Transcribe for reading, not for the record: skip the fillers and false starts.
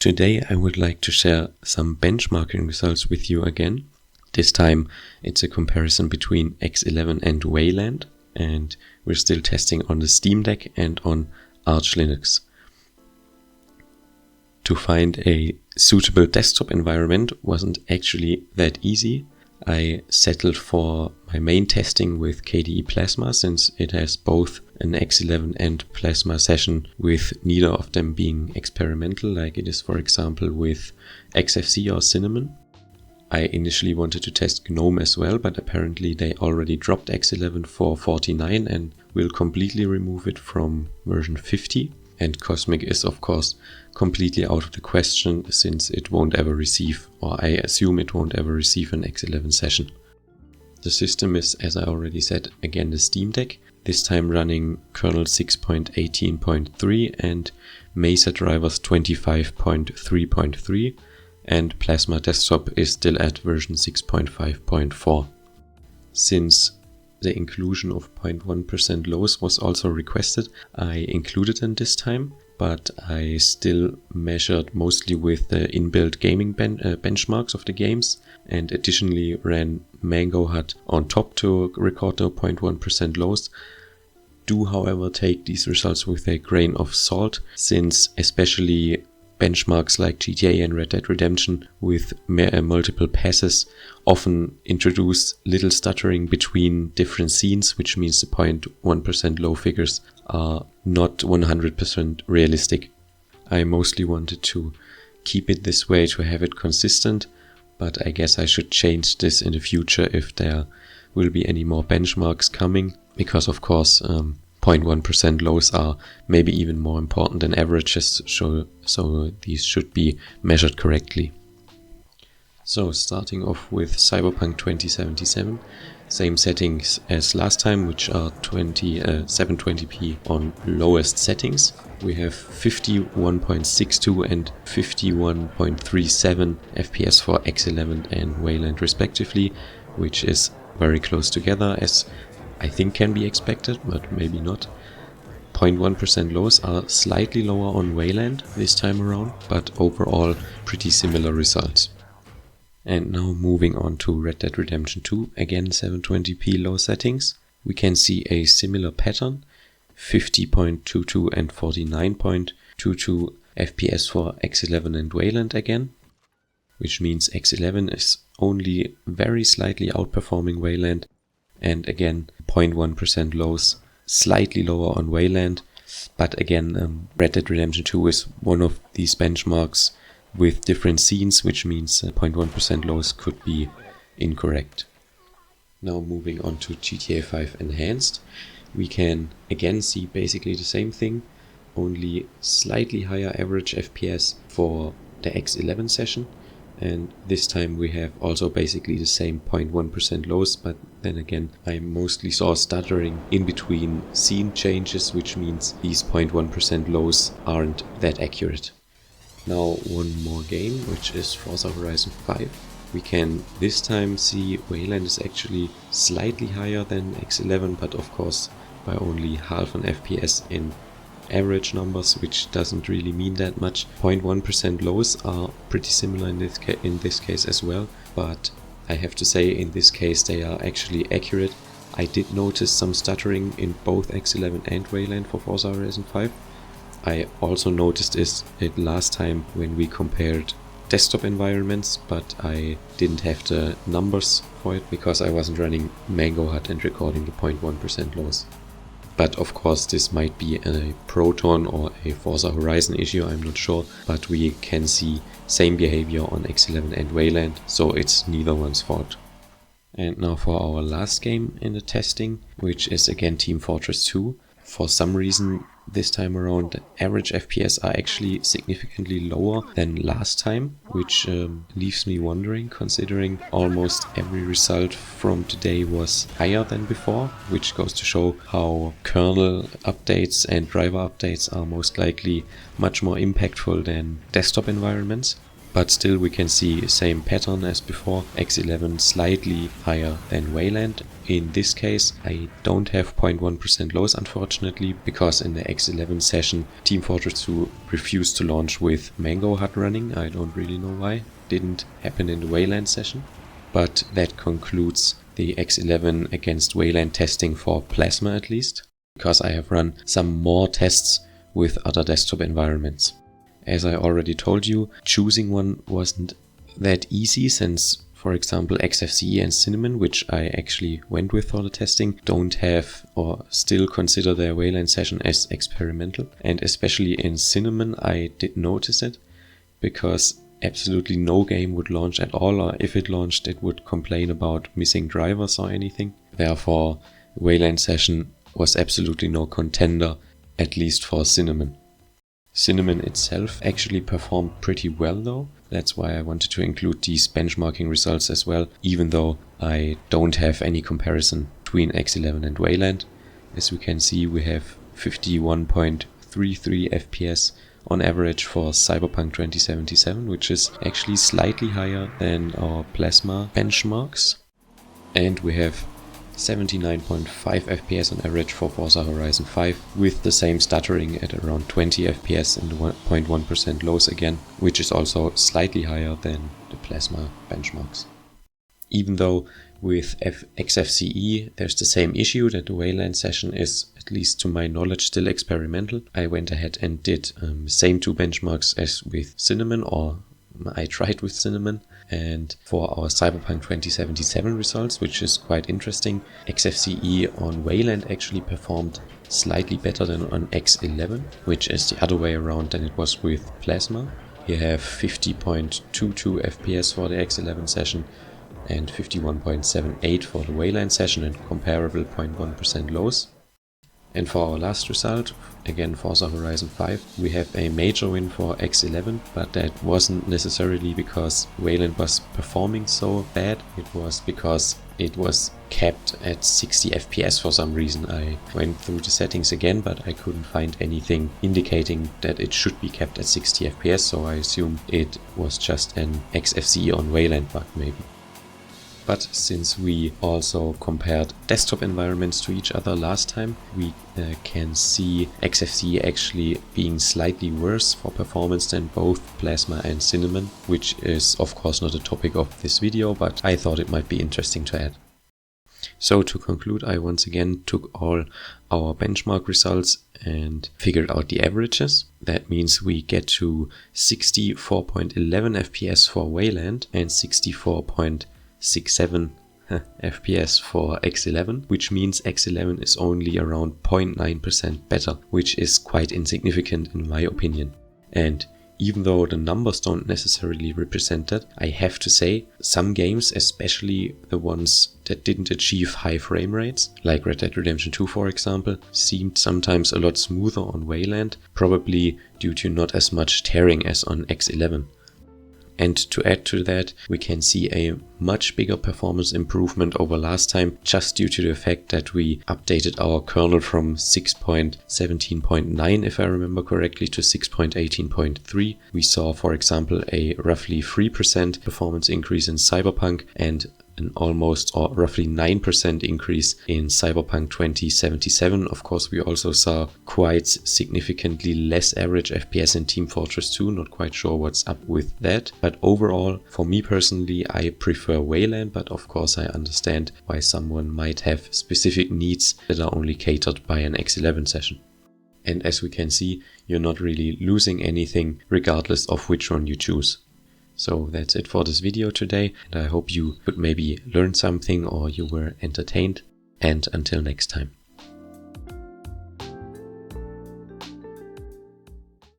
Today I would like to share some benchmarking results with you again. This time it's a comparison between X11 and Wayland, and we're still testing on the Steam Deck and on Arch Linux. To find a suitable desktop environment wasn't actually that easy. I settled for my main testing with KDE Plasma, since it has both an X11 and Plasma session, with neither of them being experimental like it is, for example, with Xfce or Cinnamon. I initially wanted to test GNOME as well, but apparently they already dropped X11 for 49 and will completely remove it from version 50. And Cosmic is of course completely out of the question, since it won't ever receive, or I assume it won't ever receive, an X11 session. The system is, as I already said, again the Steam Deck, this time running kernel 6.18.3 and Mesa drivers 25.3.3, and Plasma Desktop is still at version 6.5.4. Since the inclusion of 0.1% lows was also requested, I included them this time, but I still measured mostly with the inbuilt gaming benchmarks of the games, and additionally ran Mango Hut on top to record the 0.1% lows. Do however take these results with a grain of salt, since especially benchmarks like GTA and Red Dead Redemption with multiple passes often introduce little stuttering between different scenes, which means the 0.1% low figures are not 100% realistic. I mostly wanted to keep it this way to have it consistent, but I guess I should change this in the future if there will be any more benchmarks coming, because of course 0.1% lows are maybe even more important than averages, so these should be measured correctly. So starting off with Cyberpunk 2077, same settings as last time, which are 720p on lowest settings. We have 51.62 and 51.37 FPS for X11 and Wayland respectively, which is very close together, as I think can be expected, but maybe not. 0.1% lows are slightly lower on Wayland this time around, but overall pretty similar results. And now moving on to Red Dead Redemption 2, again 720p low settings. We can see a similar pattern, 50.22 and 49.22 FPS for X11 and Wayland again, which means X11 is only very slightly outperforming Wayland, and again 0.1% lows, slightly lower on Wayland, but again Red Dead Redemption 2 is one of these benchmarks with different scenes, which means 0.1% lows could be incorrect. Now moving on to GTA 5 Enhanced, we can again see basically the same thing, only slightly higher average FPS for the X11 session, and this time we have also basically the same 0.1% lows, but then again I mostly saw stuttering in between scene changes, which means these 0.1% lows aren't that accurate. Now one more game, which is Forza Horizon 5. We can this time see Wayland is actually slightly higher than X11, but of course by only half an FPS in average numbers, which doesn't really mean that much. 0.1% lows are pretty similar in this case as well, but I have to say in this case they are actually accurate. I did notice some stuttering in both X11 and Wayland for Forza Horizon 5. I also noticed it last time when we compared desktop environments, but I didn't have the numbers for it because I wasn't running Mango Hut and recording the 0.1% lows. But of course this might be a Proton or a Forza Horizon issue, I'm not sure, but we can see same behavior on X11 and Wayland, so it's neither one's fault. And now for our last game in the testing, which is again Team Fortress 2. For some reason this time around the average FPS are actually significantly lower than last time, which leaves me wondering, considering almost every result from today was higher than before, which goes to show how kernel updates and driver updates are most likely much more impactful than desktop environments. But still we can see same pattern as before, X11 slightly higher than Wayland. In this case I don't have 0.1% loss unfortunately, because in the X11 session Team Fortress 2 refused to launch with Mango HUD running. I don't really know why. Didn't happen in the Wayland session. But that concludes the X11 against Wayland testing for Plasma at least, because I have run some more tests with other desktop environments. As I already told you, choosing one wasn't that easy since, for example, Xfce and Cinnamon, which I actually went with for the testing, don't have or still consider their Wayland session as experimental. And especially in Cinnamon I did notice it, because absolutely no game would launch at all, or if it launched it would complain about missing drivers or anything. Therefore, Wayland session was absolutely no contender, at least for Cinnamon. Cinnamon itself actually performed pretty well though. That's why I wanted to include these benchmarking results as well, even though I don't have any comparison between X11 and Wayland. As we can see, we have 51.33 FPS on average for Cyberpunk 2077, which is actually slightly higher than our Plasma benchmarks. And we have 79.5 FPS on average for Forza Horizon 5, with the same stuttering at around 20 FPS and 1.1% loss again, which is also slightly higher than the Plasma benchmarks. Even though with Xfce there's the same issue that the Wayland session is, at least to my knowledge, still experimental, I went ahead and did same two benchmarks as with Cinnamon, or I tried with Cinnamon. And for our Cyberpunk 2077 results, which is quite interesting, Xfce on Wayland actually performed slightly better than on X11, which is the other way around than it was with Plasma. You have 50.22 FPS for the X11 session and 51.78 for the Wayland session, and comparable 0.1% loss. And for our last result, again Forza Horizon 5, we have a major win for X11, but that wasn't necessarily because Wayland was performing so bad. It was because it was capped at 60 FPS for some reason. I went through the settings again, but I couldn't find anything indicating that it should be capped at 60 FPS, so I assume it was just an Xfce on Wayland bug maybe. But since we also compared desktop environments to each other last time, we can see Xfce actually being slightly worse for performance than both Plasma and Cinnamon, which is of course not a topic of this video, but I thought it might be interesting to add. So to conclude, I once again took all our benchmark results and figured out the averages. That means we get to 64.11 FPS for Wayland and 64.67 FPS for X11, which means X11 is only around 0.9% better, which is quite insignificant in my opinion. And even though the numbers don't necessarily represent that, I have to say some games, especially the ones that didn't achieve high frame rates, like Red Dead Redemption 2 for example, seemed sometimes a lot smoother on Wayland, probably due to not as much tearing as on X11. And to add to that, we can see a much bigger performance improvement over last time, just due to the fact that we updated our kernel from 6.17.9, if I remember correctly, to 6.18.3. We saw, for example, a roughly 3% performance increase in Cyberpunk and an almost or roughly 9% increase in Cyberpunk 2077. Of course, we also saw quite significantly less average FPS in Team Fortress 2, not quite sure what's up with that. But overall, for me personally, I prefer Wayland, but of course I understand why someone might have specific needs that are only catered by an X11 session. And as we can see, you're not really losing anything regardless of which one you choose. So that's it for this video today, and I hope you could maybe learn something or you were entertained, and until next time.